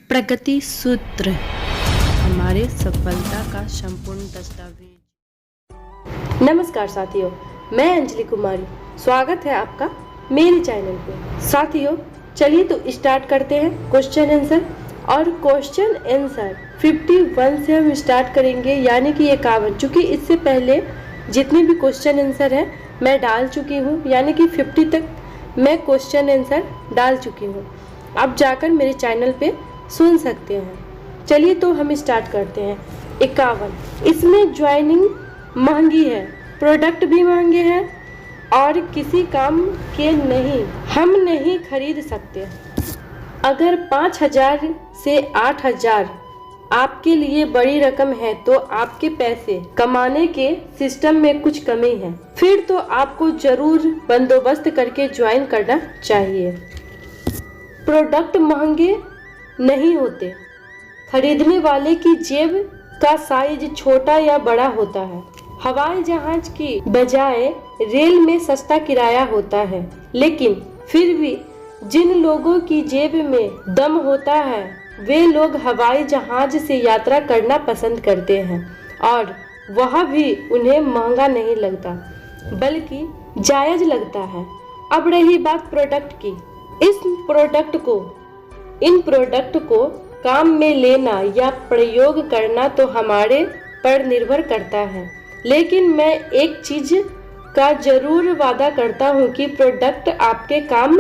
प्रगति सूत्र हमारे सफलता का संपूर्ण दस्तावेज। नमस्कार साथियों, मैं अंजलि कुमारी। स्वागत है आपका मेरे चैनल पे। साथियों चलिए तो स्टार्ट करते हैं क्वेश्चन आंसर। और क्वेश्चन आंसर 51 से हम स्टार्ट करेंगे, यानी कि 51। चूँकि इससे पहले जितने भी क्वेश्चन आंसर है मैं डाल चुकी हूँ, यानी कि 50 तक मैं क्वेश्चन आंसर डाल चुकी हूँ। आप जाकर मेरे चैनल पे सुन सकते हैं। चलिए तो हम स्टार्ट करते हैं। 51, इसमें ज्वाइनिंग महंगी है, प्रोडक्ट भी महंगे हैं और किसी काम के नहीं, हम नहीं खरीद सकते। अगर 5,000 से 8,000 आपके लिए बड़ी रकम है तो आपके पैसे कमाने के सिस्टम में कुछ कमी है, फिर तो आपको जरूर बंदोबस्त करके ज्वाइन करना चाहिए। प्रोडक्ट महंगे नहीं होते, खरीदने वाले की जेब का साइज छोटा या बड़ा होता है। हवाई जहाज की बजाय रेल में सस्ता किराया होता है, लेकिन फिर भी जिन लोगों की जेब में दम होता है वे लोग हवाई जहाज से यात्रा करना पसंद करते हैं, और वह भी उन्हें महंगा नहीं लगता बल्कि जायज लगता है। अब रही बात प्रोडक्ट की, इन प्रोडक्ट को काम में लेना या प्रयोग करना तो हमारे पर निर्भर करता है, लेकिन मैं एक चीज का जरूर वादा करता हूँ कि प्रोडक्ट आपके काम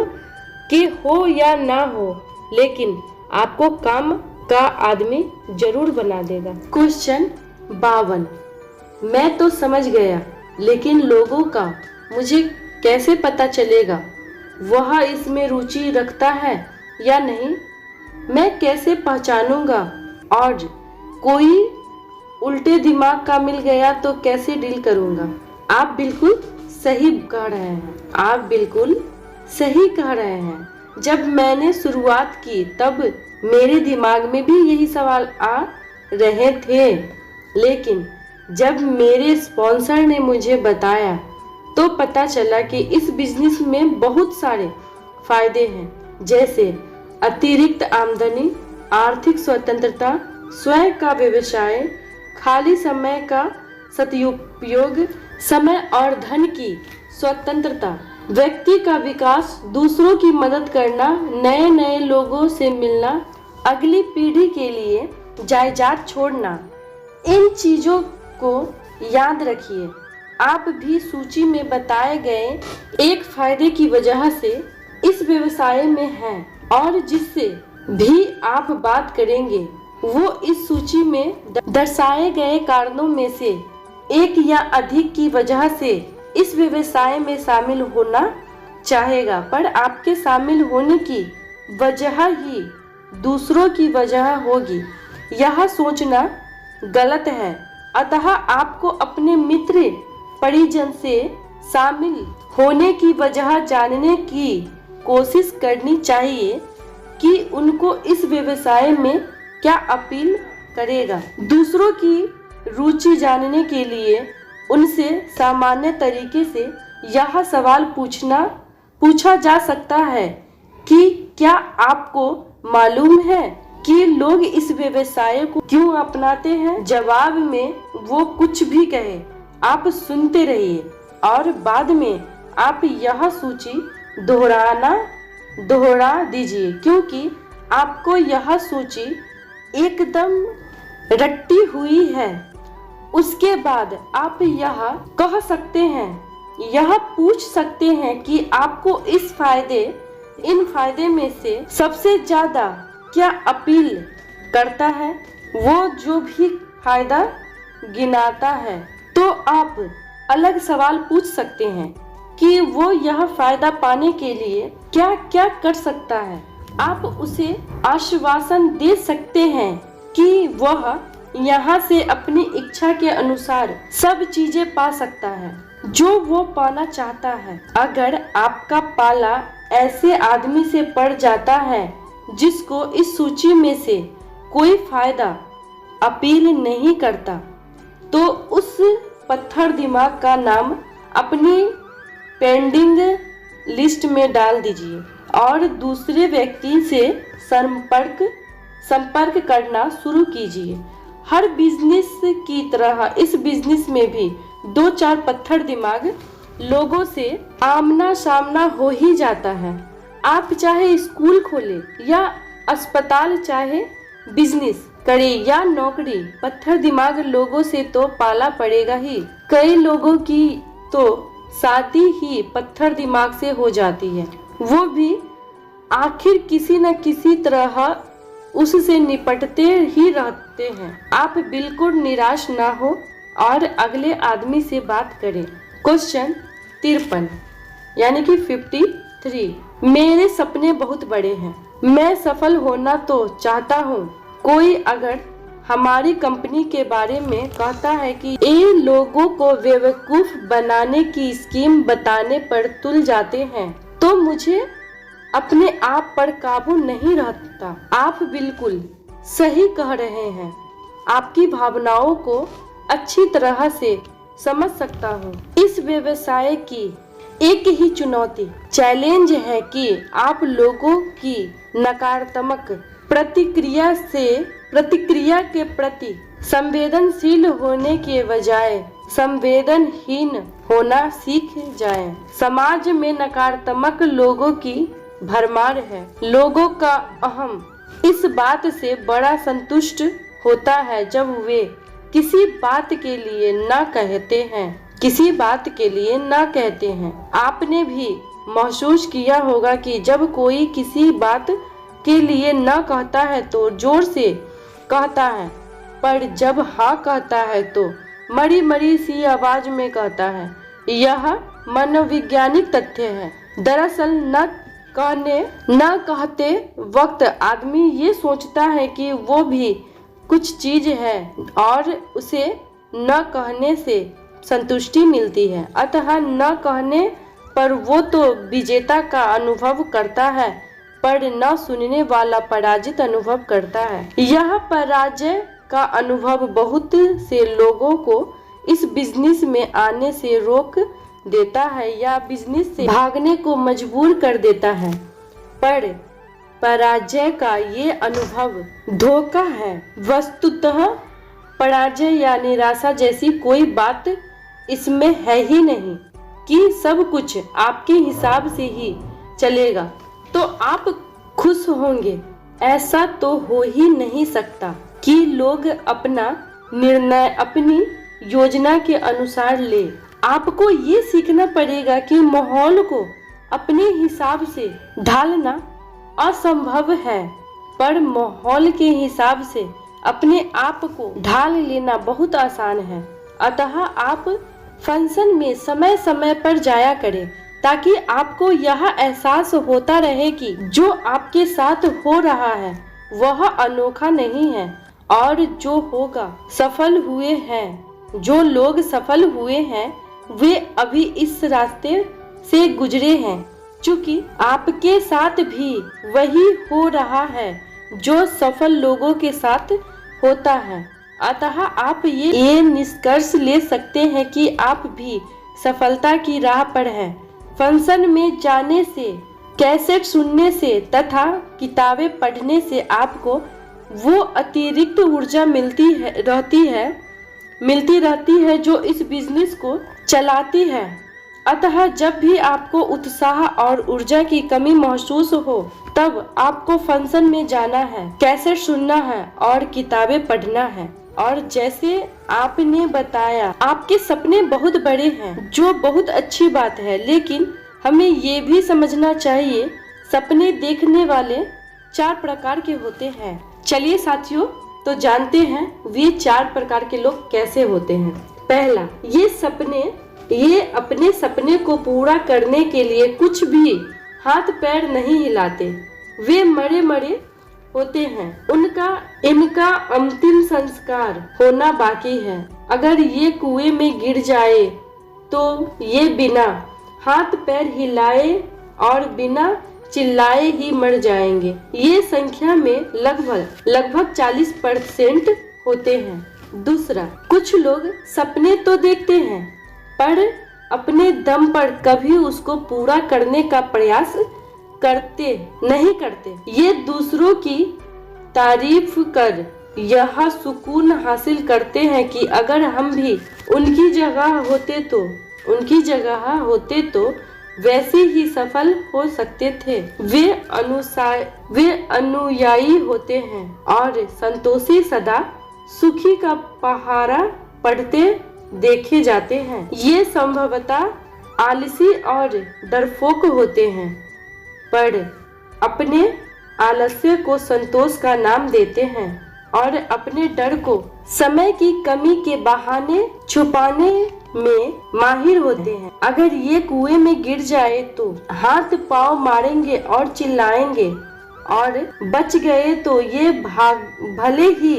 के हो या ना हो, लेकिन आपको काम का आदमी जरूर बना देगा। क्वेश्चन 52, मैं तो समझ गया, लेकिन लोगों का मुझे कैसे पता चलेगा वह इसमें रुचि रखता है या नहीं? मैं कैसे पहचानूंगा? और कोई उल्टे दिमाग का मिल गया तो कैसे डील करूंगा? आप बिल्कुल सही कह रहे हैं। जब मैंने शुरुआत की तब मेरे दिमाग में भी यही सवाल आ रहे थे, लेकिन जब मेरे स्पॉन्सर ने मुझे बताया तो पता चला कि इस बिजनेस में बहुत सारे फायदे हैं, जैसे अतिरिक्त आमदनी, आर्थिक स्वतंत्रता, स्वयं का व्यवसाय, खाली समय का सदुपयोग, समय और धन की स्वतंत्रता, व्यक्ति का विकास, दूसरों की मदद करना, नए नए लोगों से मिलना, अगली पीढ़ी के लिए जायदाद छोड़ना। इन चीजों को याद रखिए। आप भी सूची में बताए गए एक फायदे की वजह से इस व्यवसाय में हैं, और जिससे भी आप बात करेंगे वो इस सूची में दर्शाए गए कारणों में से एक या अधिक की वजह से इस व्यवसाय में शामिल होना चाहेगा, पर आपके शामिल होने की वजह ही दूसरों की वजह होगी, यह सोचना गलत है। अतः आपको अपने मित्र परिजन से शामिल होने की वजह जानने की कोशिश करनी चाहिए कि उनको इस व्यवसाय में क्या अपील करेगा। दूसरों की रुचि जानने के लिए उनसे सामान्य तरीके से यह सवाल पूछा जा सकता है कि क्या आपको मालूम है कि लोग इस व्यवसाय को क्यों अपनाते हैं? जवाब में वो कुछ भी कहे, आप सुनते रहिए और बाद में आप यह सूची दोहरा दीजिए, क्योंकि आपको यह सूची एकदम रटी हुई है। उसके बाद आप यह कह सकते हैं, यह पूछ सकते हैं कि आपको इन फायदे में से सबसे ज्यादा क्या अपील करता है। वो जो भी फायदा गिनाता है तो आप अलग सवाल पूछ सकते हैं कि वो यह फायदा पाने के लिए क्या क्या कर सकता है। आप उसे आश्वासन दे सकते हैं कि वह यहाँ से अपनी इच्छा के अनुसार सब चीजें पा सकता है जो वो पाना चाहता है। अगर आपका पाला ऐसे आदमी से पड़ जाता है जिसको इस सूची में से कोई फायदा अपील नहीं करता, तो उस पत्थर दिमाग का नाम अपनी पेंडिंग लिस्ट में डाल दीजिए और दूसरे व्यक्ति से संपर्क संपर्क करना शुरू कीजिए। हर बिजनेस की तरह इस बिजनेस में भी 2-4 पत्थर दिमाग लोगों से आमना सामना हो ही जाता है। आप चाहे स्कूल खोले या अस्पताल, चाहे बिजनेस करे या नौकरी, पत्थर दिमाग लोगों से तो पाला पड़ेगा ही। कई लोगों की तो शादी ही पत्थर दिमाग से हो जाती है, वो भी आखिर किसी न किसी तरह उससे निपटते ही रहते हैं। आप बिल्कुल निराश ना हो और अगले आदमी से बात करें। क्वेश्चन 53 यानी कि 53। मेरे सपने बहुत बड़े हैं, मैं सफल होना तो चाहता हूँ। कोई अगर हमारी कंपनी के बारे में कहता है कि ये लोगों को बेवकूफ बनाने की स्कीम बताने पर तुल जाते हैं, तो मुझे अपने आप पर काबू नहीं रहता। आप बिल्कुल सही कह रहे हैं, आपकी भावनाओं को अच्छी तरह से समझ सकता हूँ। इस व्यवसाय की एक ही चुनौती, चैलेंज है कि आप लोगों की नकारात्मक प्रतिक्रिया के प्रति संवेदनशील होने के बजाय संवेदनहीन होना सीख जाएं। समाज में नकारात्मक लोगों की भरमार है। लोगों का अहम इस बात से बड़ा संतुष्ट होता है जब वे किसी बात के लिए ना कहते हैं। आपने भी महसूस किया होगा कि जब कोई किसी बात के लिए ना कहता है तो जोर से कहता है, पर जब हाँ कहता है तो मरी मरी सी आवाज में कहता है। यह मनोवैज्ञानिक तथ्य है। दरअसल न कहते वक्त आदमी ये सोचता है कि वो भी कुछ चीज है और उसे न कहने से संतुष्टि मिलती है, अतः न कहने पर वो तो विजेता का अनुभव करता है, पर न सुनने वाला पराजित अनुभव करता है। यह पराजय का अनुभव बहुत से लोगों को इस बिजनेस में आने से रोक देता है या बिजनेस से भागने को मजबूर कर देता है। पर पराजय का ये अनुभव धोखा है। वस्तुतः पराजय या निराशा जैसी कोई बात इसमें है ही नहीं कि सब कुछ आपके हिसाब से ही चलेगा तो आप खुश होंगे। ऐसा तो हो ही नहीं सकता कि लोग अपना निर्णय अपनी योजना के अनुसार ले। आपको ये सीखना पड़ेगा कि माहौल को अपने हिसाब से ढालना असंभव है, पर माहौल के हिसाब से अपने आप को ढाल लेना बहुत आसान है। अतः आप फंक्शन में समय समय पर जाया करें ताकि आपको यह एहसास होता रहे कि जो आपके साथ हो रहा है वह अनोखा नहीं है और जो लोग सफल हुए हैं वे अभी इस रास्ते से गुजरे हैं। चूंकि आपके साथ भी वही हो रहा है जो सफल लोगों के साथ होता है, अतः आप ये निष्कर्ष ले सकते हैं कि आप भी सफलता की राह पर हैं। फंक्शन में जाने से, कैसेट सुनने से तथा किताबें पढ़ने से आपको वो अतिरिक्त ऊर्जा मिलती रहती है जो इस बिजनेस को चलाती है। अतः जब भी आपको उत्साह और ऊर्जा की कमी महसूस हो तब आपको फंक्शन में जाना है, कैसेट सुनना है और किताबें पढ़ना है। और जैसे आपने बताया आपके सपने बहुत बड़े हैं, जो बहुत अच्छी बात है, लेकिन हमें ये भी समझना चाहिए सपने देखने वाले 4 प्रकार के होते हैं। चलिए साथियों, तो जानते हैं वे 4 प्रकार के लोग कैसे होते हैं। पहला, ये अपने सपने को पूरा करने के लिए कुछ भी हाथ पैर नहीं हिलाते। वे मरे होते हैं। इनका अंतिम संस्कार होना बाकी है। अगर ये कुएं में गिर जाए तो ये बिना हाथ पैर हिलाए और बिना चिल्लाए ही मर जाएंगे। ये संख्या में लगभग 40% होते हैं। दूसरा, कुछ लोग सपने तो देखते हैं पर अपने दम पर कभी उसको पूरा करने का प्रयास नहीं करते। ये दूसरों की तारीफ कर यह सुकून हासिल करते हैं कि अगर हम भी उनकी जगह होते तो वैसे ही सफल हो सकते थे। वे अनुयायी होते हैं और संतोषी सदा सुखी का पहारा पढ़ते देखे जाते हैं। ये संभवतः आलसी और डरपोक होते हैं, पर अपने आलस्य को संतोष का नाम देते हैं और अपने डर को समय की कमी के बहाने छुपाने में माहिर होते हैं। अगर ये कुएं में गिर जाए तो हाथ पांव मारेंगे और चिल्लाएंगे, और बच गए तो ये भले ही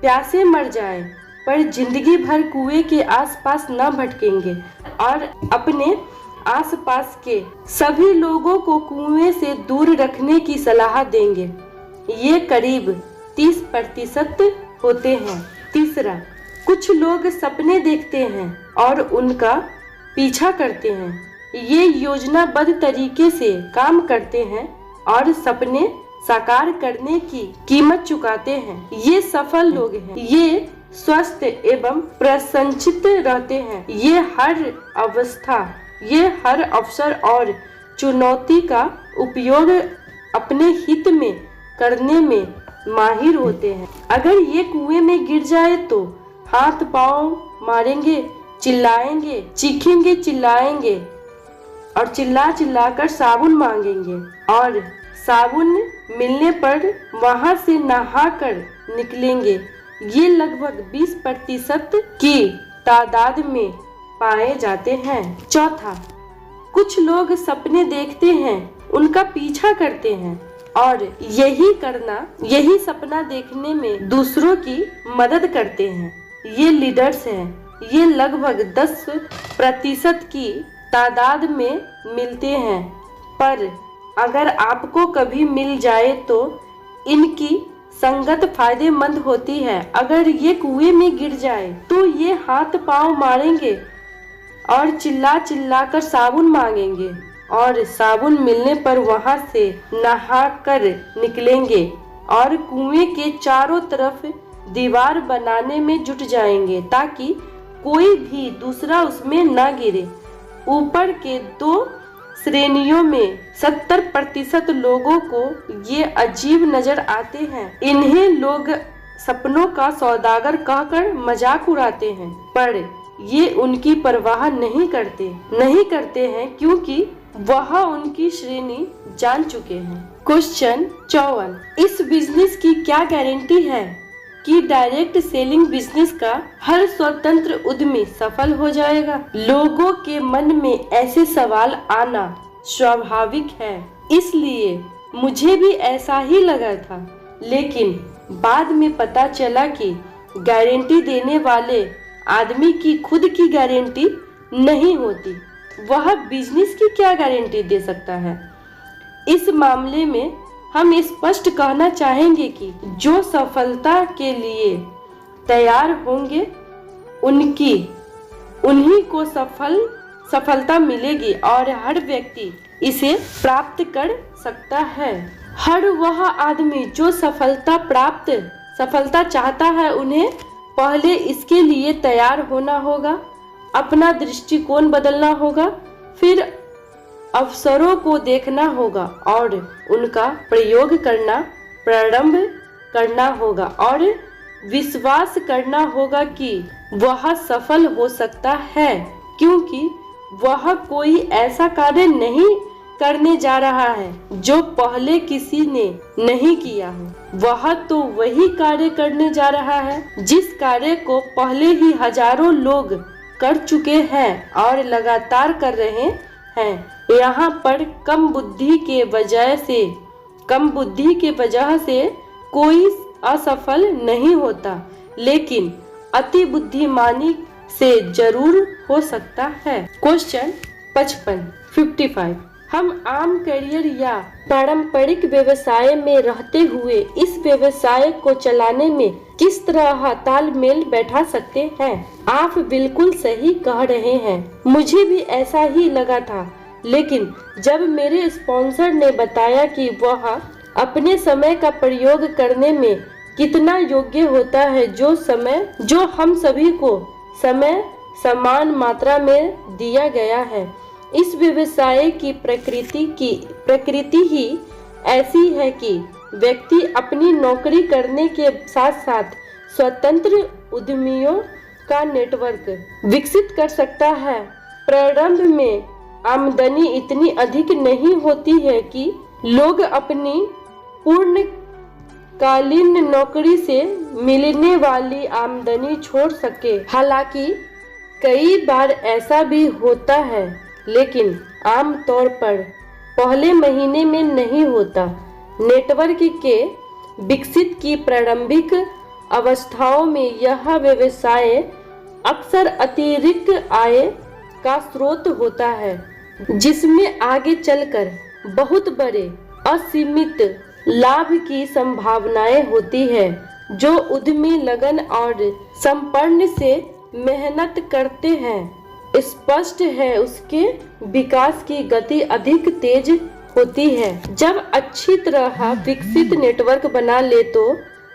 प्यासे मर जाए पर जिंदगी भर कुएं के आसपास न भटकेंगे और अपने आसपास के सभी लोगों को कुएं से दूर रखने की सलाह देंगे। ये करीब 30% होते हैं। तीसरा, कुछ लोग सपने देखते हैं और उनका पीछा करते हैं। ये योजनाबद्ध तरीके से काम करते हैं और सपने साकार करने की कीमत चुकाते हैं। ये सफल लोग हैं। ये स्वस्थ एवं प्रसन्नचित्त रहते हैं। ये हर अवसर और चुनौती का उपयोग अपने हित में करने में माहिर होते हैं। अगर ये कुएं में गिर जाए तो हाथ पांव मारेंगे, चिल्लाएंगे, चीखेंगे, चिल्लाएंगे और चिल्ला कर साबुन मांगेंगे, और साबुन मिलने पर वहां से नहाकर निकलेंगे। ये लगभग 20% की तादाद में पाए जाते हैं। चौथा, कुछ लोग सपने देखते हैं, उनका पीछा करते हैं और यही सपना देखने में दूसरों की मदद करते हैं। ये लीडर्स हैं। ये लगभग 10% की तादाद में मिलते हैं, पर अगर आपको कभी मिल जाए तो इनकी संगत फायदेमंद होती है। अगर ये कुएं में गिर जाए तो ये हाथ पांव मारेंगे और चिल्ला कर साबुन मांगेंगे, और साबुन मिलने पर वहां से नहाकर निकलेंगे और कुएं के चारों तरफ दीवार बनाने में जुट जाएंगे ताकि कोई भी दूसरा उसमें न गिरे। ऊपर के 2 श्रेणियों में 70% लोगों को ये अजीब नजर आते हैं। इन्हें लोग सपनों का सौदागर कहकर मजाक उड़ाते हैं, पर ये उनकी परवाह नहीं करते हैं क्योंकि वह उनकी श्रेणी जान चुके हैं। क्वेश्चन 54, इस बिजनेस की क्या गारंटी है कि डायरेक्ट सेलिंग बिजनेस का हर स्वतंत्र उद्यमी सफल हो जाएगा? लोगों के मन में ऐसे सवाल आना स्वाभाविक है, इसलिए मुझे भी ऐसा ही लगा था, लेकिन बाद में पता चला कि गारंटी देने वाले आदमी की खुद की गारंटी नहीं होती। वह बिजनेस की क्या गारंटी दे सकता है? इस मामले में हम स्पष्ट कहना चाहेंगे कि जो सफलता के लिए तैयार होंगे उन्हीं को सफलता मिलेगी और हर व्यक्ति इसे प्राप्त कर सकता है। हर वह आदमी जो सफलता चाहता है, उन्हें पहले इसके लिए तैयार होना होगा, अपना दृष्टिकोण बदलना होगा, फिर अवसरों को देखना होगा और उनका प्रयोग करना प्रारंभ करना होगा और विश्वास करना होगा कि वह सफल हो सकता है, क्योंकि वह कोई ऐसा कार्य नहीं करने जा रहा है जो पहले किसी ने नहीं किया हो। वह तो वही कार्य करने जा रहा है जिस कार्य को पहले ही हजारों लोग कर चुके हैं और लगातार कर रहे हैं। यहाँ पर कम बुद्धि के वजह से कोई असफल नहीं होता, लेकिन अति बुद्धिमानी से जरूर हो सकता है। क्वेश्चन 55 हम आम करियर या पारंपरिक व्यवसाय में रहते हुए इस व्यवसाय को चलाने में किस तरह तालमेल बैठा सकते हैं? आप बिल्कुल सही कह रहे हैं, मुझे भी ऐसा ही लगा था, लेकिन जब मेरे स्पॉन्सर ने बताया कि वह अपने समय का प्रयोग करने में कितना योग्य होता है, जो हम सभी को समय समान मात्रा में दिया गया है। इस व्यवसाय की प्रकृति ही ऐसी है कि व्यक्ति अपनी नौकरी करने के साथ साथ स्वतंत्र उद्यमियों का नेटवर्क विकसित कर सकता है। प्रारंभ में आमदनी इतनी अधिक नहीं होती है कि लोग अपनी पूर्णकालीन नौकरी से मिलने वाली आमदनी छोड़ सके। हालांकि कई बार ऐसा भी होता है, लेकिन आम तौर पर पहले महीने में नहीं होता। नेटवर्क के विकसित की प्रारंभिक अवस्थाओं में यह व्यवसाय अक्सर अतिरिक्त आय का स्रोत होता है, जिसमें आगे चलकर बहुत बड़े असीमित लाभ की संभावनाएं होती है। जो उद्यमी लगन और समर्पण से मेहनत करते हैं, स्पष्ट है उसके विकास की गति अधिक तेज होती है। जब अच्छी तरह विकसित नेटवर्क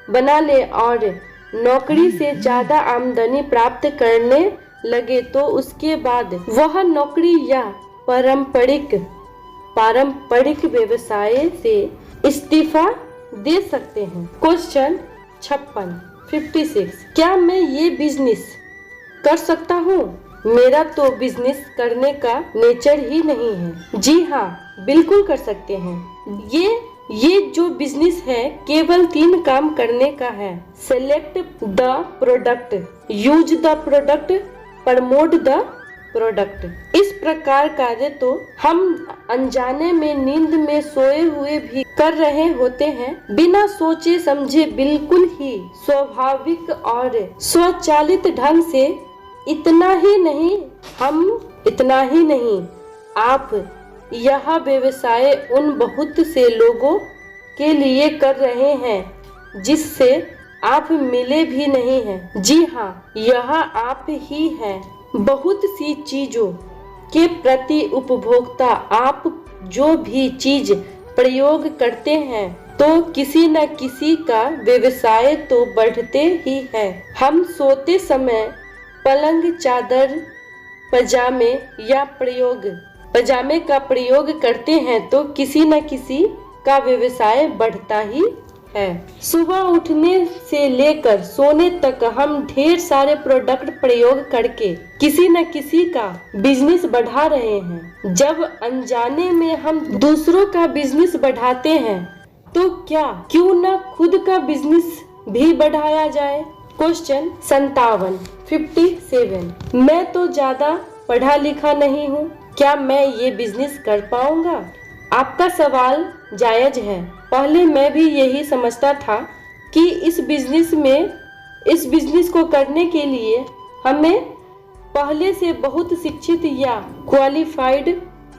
बना ले और नौकरी से ज्यादा आमदनी प्राप्त करने लगे तो उसके बाद वह नौकरी या पारंपरिक व्यवसाय से इस्तीफा दे सकते हैं। क्वेश्चन 56 क्या मैं ये बिजनेस कर सकता हूँ? मेरा तो बिजनेस करने का नेचर ही नहीं है। जी हाँ, बिल्कुल कर सकते हैं। ये जो बिजनेस है केवल 3 काम करने का है। Select the product, use the product, promote the product. इस प्रकार कार्य तो हम अनजाने में नींद में सोए हुए भी कर रहे होते हैं, बिना सोचे समझे, बिल्कुल ही स्वाभाविक और स्वचालित ढंग से। इतना ही नहीं, आप यह व्यवसाय उन बहुत से लोगों के लिए कर रहे हैं जिससे आप मिले भी नहीं हैं। जी हाँ, यह आप ही हैं। बहुत सी चीजों के प्रति उपभोक्ता आप जो भी चीज प्रयोग करते हैं तो किसी न किसी का व्यवसाय तो बढ़ते ही है। हम सोते समय पलंग, चादर, पजामे का प्रयोग करते हैं तो किसी न किसी का व्यवसाय बढ़ता ही है। सुबह उठने से लेकर सोने तक हम ढेर सारे प्रोडक्ट प्रयोग करके किसी न किसी का बिजनेस बढ़ा रहे हैं। जब अनजाने में हम दूसरों का बिजनेस बढ़ाते हैं तो क्यों न खुद का बिजनेस भी बढ़ाया जाए। क्वेश्चन 57 मैं तो ज्यादा पढ़ा लिखा नहीं हूँ, क्या मैं ये बिजनेस कर पाऊंगा? आपका सवाल जायज है। पहले मैं भी यही समझता था कि इस बिजनेस को करने के लिए हमें पहले से बहुत शिक्षित या क्वालिफाइड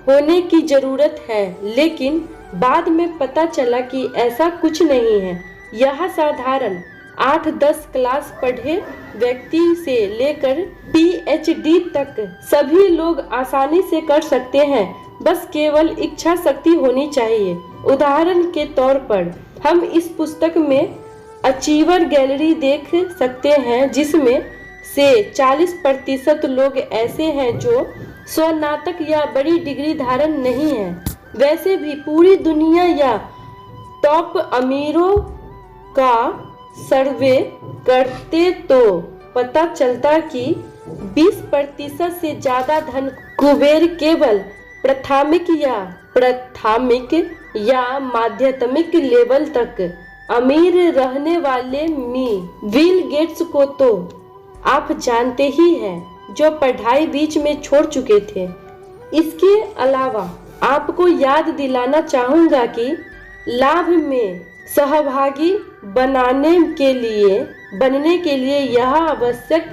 होने की जरूरत है, लेकिन बाद में पता चला कि ऐसा कुछ नहीं है। यह साधारण 8-10 क्लास पढ़े व्यक्ति से लेकर PhD तक सभी लोग आसानी से कर सकते हैं, बस केवल इच्छा शक्ति होनी चाहिए। उदाहरण के तौर पर हम इस पुस्तक में अचीवर गैलरी देख सकते हैं, जिसमें से 40% लोग ऐसे हैं जो स्नातक या बड़ी डिग्री धारण नहीं है। वैसे भी पूरी दुनिया या टॉप अमीरों का सर्वे करते तो पता चलता कि 20% से ज्यादा धन कुबेर केवल प्राथमिक या माध्यमिक लेवल तक अमीर रहने वाले बिल गेट्स को तो आप जानते ही हैं, जो पढ़ाई बीच में छोड़ चुके थे। इसके अलावा आपको याद दिलाना चाहूंगा कि लाभ में सहभागी बनने के लिए यह आवश्यक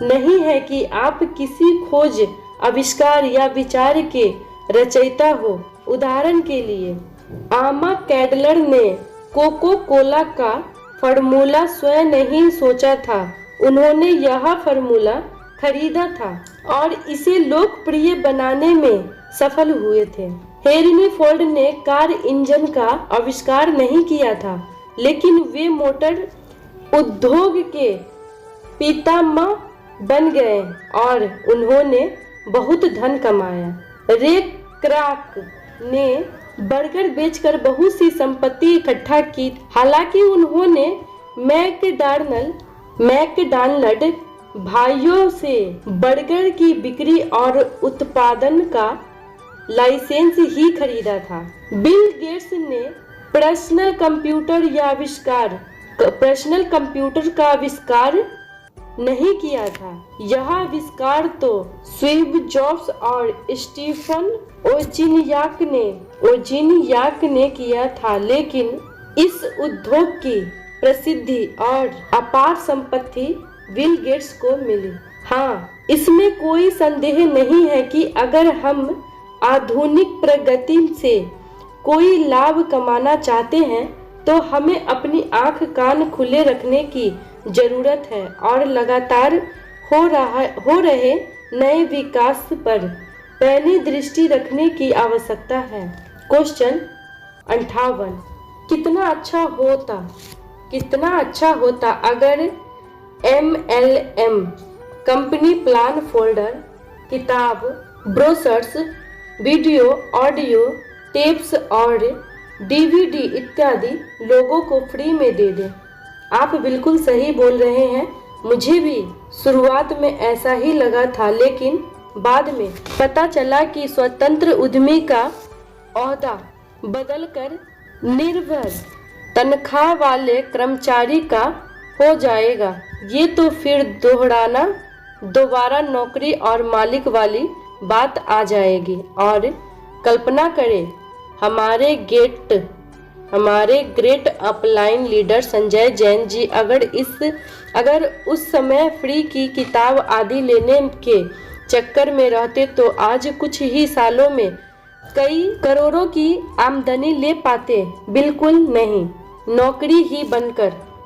नहीं है कि आप किसी खोज, आविष्कार या विचार के रचयिता हो। उदाहरण के लिए आमा कैडलर ने कोको कोला का फार्मूला स्वयं नहीं सोचा था, उन्होंने यह फार्मूला खरीदा था और इसे लोकप्रिय बनाने में सफल हुए थे। हेनरी फोर्ड ने कार इंजन का आविष्कार नहीं किया था, लेकिन वे मोटर उद्योग के पितामह बन गए और उन्होंने बहुत धन कमाया। रे क्राक ने बर्गर बेचकर बहुत सी संपत्ति इकट्ठा की। हालांकि उन्होंने मैकडॉनल्ड भाइयों से बर्गर की बिक्री और उत्पादन का लाइसेंस ही खरीदा था। बिल गेट्स ने पर्सनल कंप्यूटर का आविष्कार नहीं किया था। यह आविष्कार तो स्टीव जॉब्स और स्टीफन ओजिनियाक ने किया था, लेकिन इस उद्योग की प्रसिद्धि और अपार संपत्ति बिल गेट्स को मिली। हाँ, इसमें कोई संदेह नहीं है कि अगर हम आधुनिक प्रगति से कोई लाभ कमाना चाहते हैं तो हमें अपनी आंख कान खुले रखने की जरूरत है और लगातार हो रहे नए विकास पर पैनी दृष्टि रखने की आवश्यकता है। क्वेश्चन 58, कितना अच्छा होता अगर MLM कंपनी प्लान, फोल्डर, किताब, ब्रोशर्स, वीडियो, ऑडियो, टेप्स और DVD इत्यादि लोगों को फ्री में दे दे। आप बिल्कुल सही बोल रहे हैं। मुझे भी शुरुआत में ऐसा ही लगा था, लेकिन बाद में पता चला कि स्वतंत्र उद्यमी का ओहदा बदलकर निर्भर तनख्वाह वाले कर्मचारी का हो जाएगा। ये तो फिर दोबारा नौकरी और मालिक वाली बात आ जाएगी। और कल्पना करें हमारे great upline leader Sanjay Jain ji अगर उस समय फ्री की किताब आदि लेने के चक्कर में रहते तो आज कुछ ही सालों में कई करोड़ों की आमदनी ले पाते। बिल्कुल नहीं,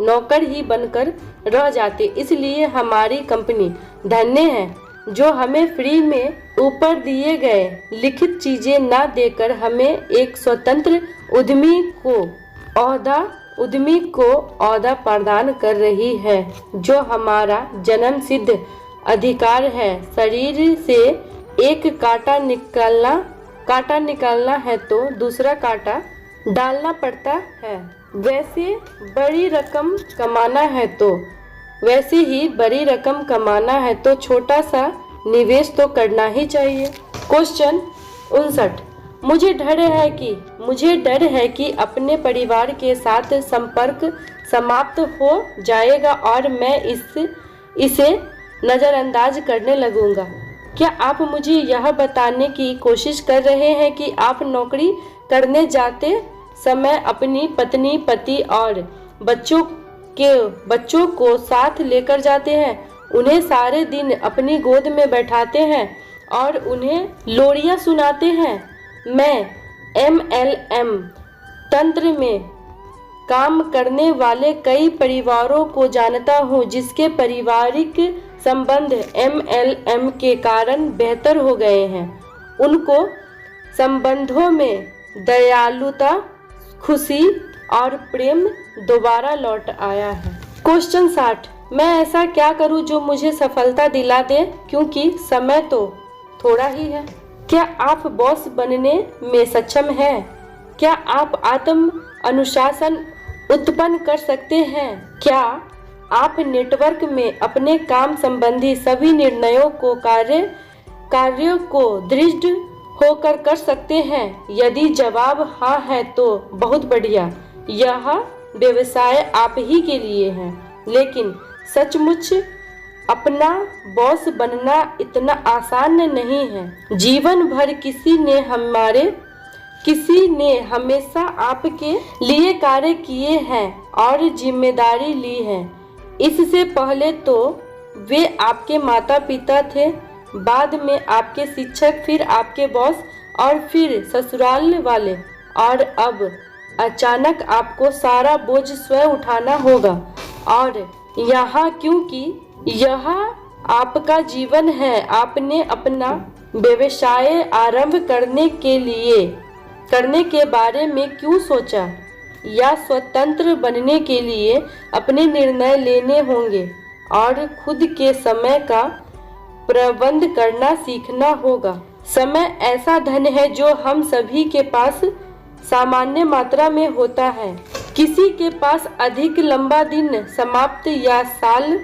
नौकर ही बनकर रह जाते। इसलिए हमारी कंपनी धन्य है जो हमें फ्री में ऊपर दिए गए लिखित चीजें ना देकर हमें एक स्वतंत्र उद्यमी को ओहदा प्रदान कर रही है, जो हमारा जन्म सिद्ध अधिकार है। शरीर से एक कांटा निकालना है तो दूसरा कांटा डालना पड़ता है। वैसे ही बड़ी रकम कमाना है तो छोटा सा निवेश तो करना ही चाहिए। क्वेश्चन 59, मुझे डर है कि अपने परिवार के साथ संपर्क समाप्त हो जाएगा और मैं इसे नज़रअंदाज करने लगूंगा। क्या आप मुझे यह बताने की कोशिश कर रहे हैं कि आप नौकरी करने जाते समय अपनी पत्नी, पति और बच्चों को साथ लेकर जाते हैं, उन्हें सारे दिन अपनी गोद में बैठाते हैं और उन्हें लोरियां सुनाते हैं? मैं MLM तंत्र में काम करने वाले कई परिवारों को जानता हूं जिसके पारिवारिक संबंध MLM के कारण बेहतर हो गए हैं। उनको संबंधों में दयालुता, खुशी और प्रेम दोबारा लौट आया है। क्वेश्चन 60, मैं ऐसा क्या करूं जो मुझे सफलता दिला दे, क्योंकि समय तो थोड़ा ही है। क्या आप बॉस बनने में सक्षम हैं? क्या आप आत्म अनुशासन उत्पन्न कर सकते हैं? क्या आप नेटवर्क में अपने काम संबंधी सभी कार्यों को दृढ़ होकर कर सकते हैं? यदि जवाब हाँ है तो बहुत बढ़िया, यह व्यवसाय आप ही के लिए है। लेकिन सचमुच अपना बॉस बनना इतना आसान नहीं है। जीवन भर किसी ने हमेशा आपके लिए कार्य किए हैं और जिम्मेदारी ली है। इससे पहले तो वे आपके माता पिता थे, बाद में आपके शिक्षक, फिर आपके बॉस और फिर ससुराल वाले, और अब अचानक आपको सारा बोझ स्वयं उठाना होगा। और यहाँ क्योंकि यह आपका जीवन है, आपने अपना व्यवसाय आरंभ करने के लिए करने के बारे में क्यों सोचा, या स्वतंत्र बनने के लिए अपने निर्णय लेने होंगे और खुद के समय का प्रबंध करना सीखना होगा। समय ऐसा धन है जो हम सभी के पास सामान्य मात्रा में होता है। किसी के पास अधिक लंबा दिन, समाप्त या साल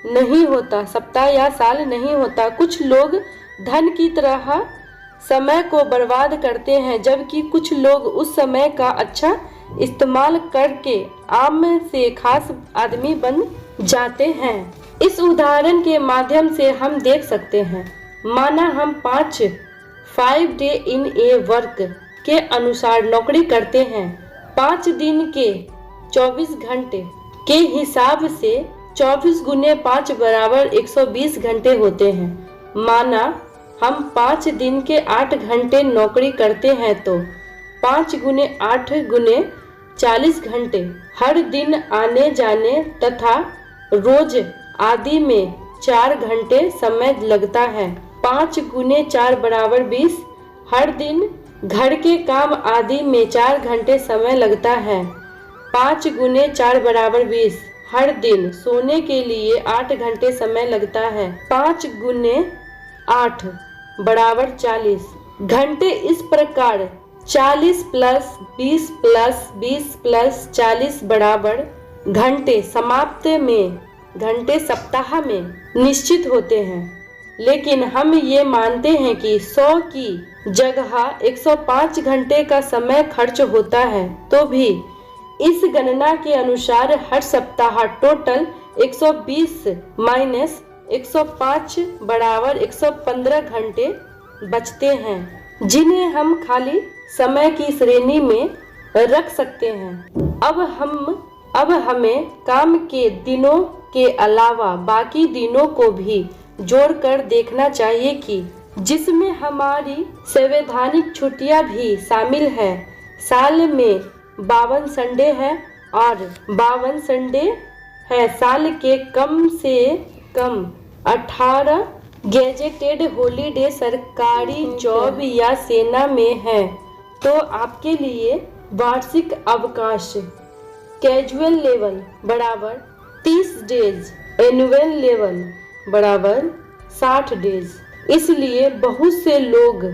नहीं होता, सप्ताह या साल नहीं होता। कुछ लोग धन की तरह समय को बर्बाद करते हैं, जबकि कुछ लोग उस समय का अच्छा इस्तेमाल करके आम से खास आदमी बन जाते हैं। इस उदाहरण के माध्यम से हम देख सकते हैं, माना हम 5 डे इन ए वर्क के अनुसार नौकरी करते हैं। 5 दिन के 24 घंटे के हिसाब से 24 गुने 5 बराबर 120 घंटे होते हैं। माना हम 5 दिन के 8 घंटे नौकरी करते हैं तो 5 गुने 8 गुने 40 घंटे हर दिन आने जाने तथा रोज आदि में 4 घंटे समय लगता है। 5 गुने 4 बराबर 20, हर दिन घर के काम आदि में 4 घंटे समय लगता है। 5 गुने 4 बराबर 20, हर दिन सोने के लिए 8 घंटे समय लगता है। 5 गुने 8 बराबर 40 घंटे। इस प्रकार 40 प्लस 20 प्लस 20 प्लस 40 बराबर घंटे समाप्त में घंटे सप्ताह में निश्चित होते हैं। लेकिन हम ये मानते हैं कि 100 की जगह 105 घंटे का समय खर्च होता है, तो भी इस गणना के अनुसार हर सप्ताह टोटल 120 माइनस 105 बराबर 115 घंटे बचते हैं, जिन्हें हम खाली समय की श्रेणी में रख सकते हैं। अब हमें काम के दिनों के अलावा बाकी दिनों को भी जोड़कर देखना चाहिए कि जिसमें हमारी संवैधानिक छुट्टियां भी शामिल है। साल में 52 संडे है और 52 संडे है। साल के कम से कम 18 गेजेटेड हॉलीडे सरकारी जॉब या सेना में है, तो आपके लिए वार्षिक अवकाश कैजुअल लेवल बराबर 30 डेज, एनुअल लेवल बराबर 60 डेज। इसलिए बहुत से लोग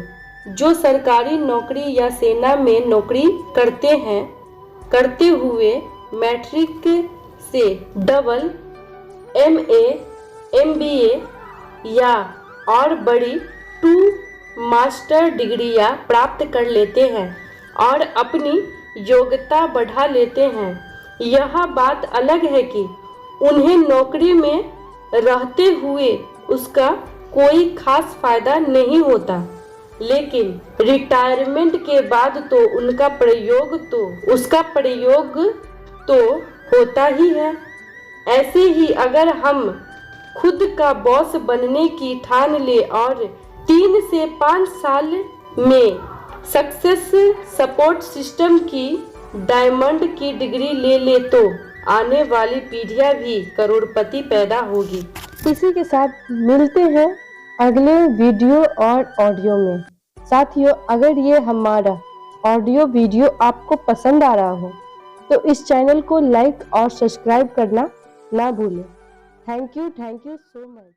जो सरकारी नौकरी या सेना में नौकरी करते हैं, करते हुए मैट्रिक से डबल MA, MBA या और बड़ी 2 मास्टर डिग्रियां प्राप्त कर लेते हैं और अपनी योग्यता बढ़ा लेते हैं। यह बात अलग है कि उन्हें नौकरी में रहते हुए उसका कोई खास फायदा नहीं होता, लेकिन रिटायरमेंट के बाद तो उसका प्रयोग तो होता ही है। ऐसे ही अगर हम खुद का बॉस बनने की ठान ले और 3 से 5 साल में सक्सेस सपोर्ट सिस्टम की डायमंड की डिग्री ले तो आने वाली पीढ़ियां भी करोड़पति पैदा होगी। इसी के साथ मिलते हैं अगले वीडियो और ऑडियो में। साथियों, अगर ये हमारा ऑडियो वीडियो आपको पसंद आ रहा हो तो इस चैनल को लाइक और सब्सक्राइब करना ना भूलें। Thank you so much.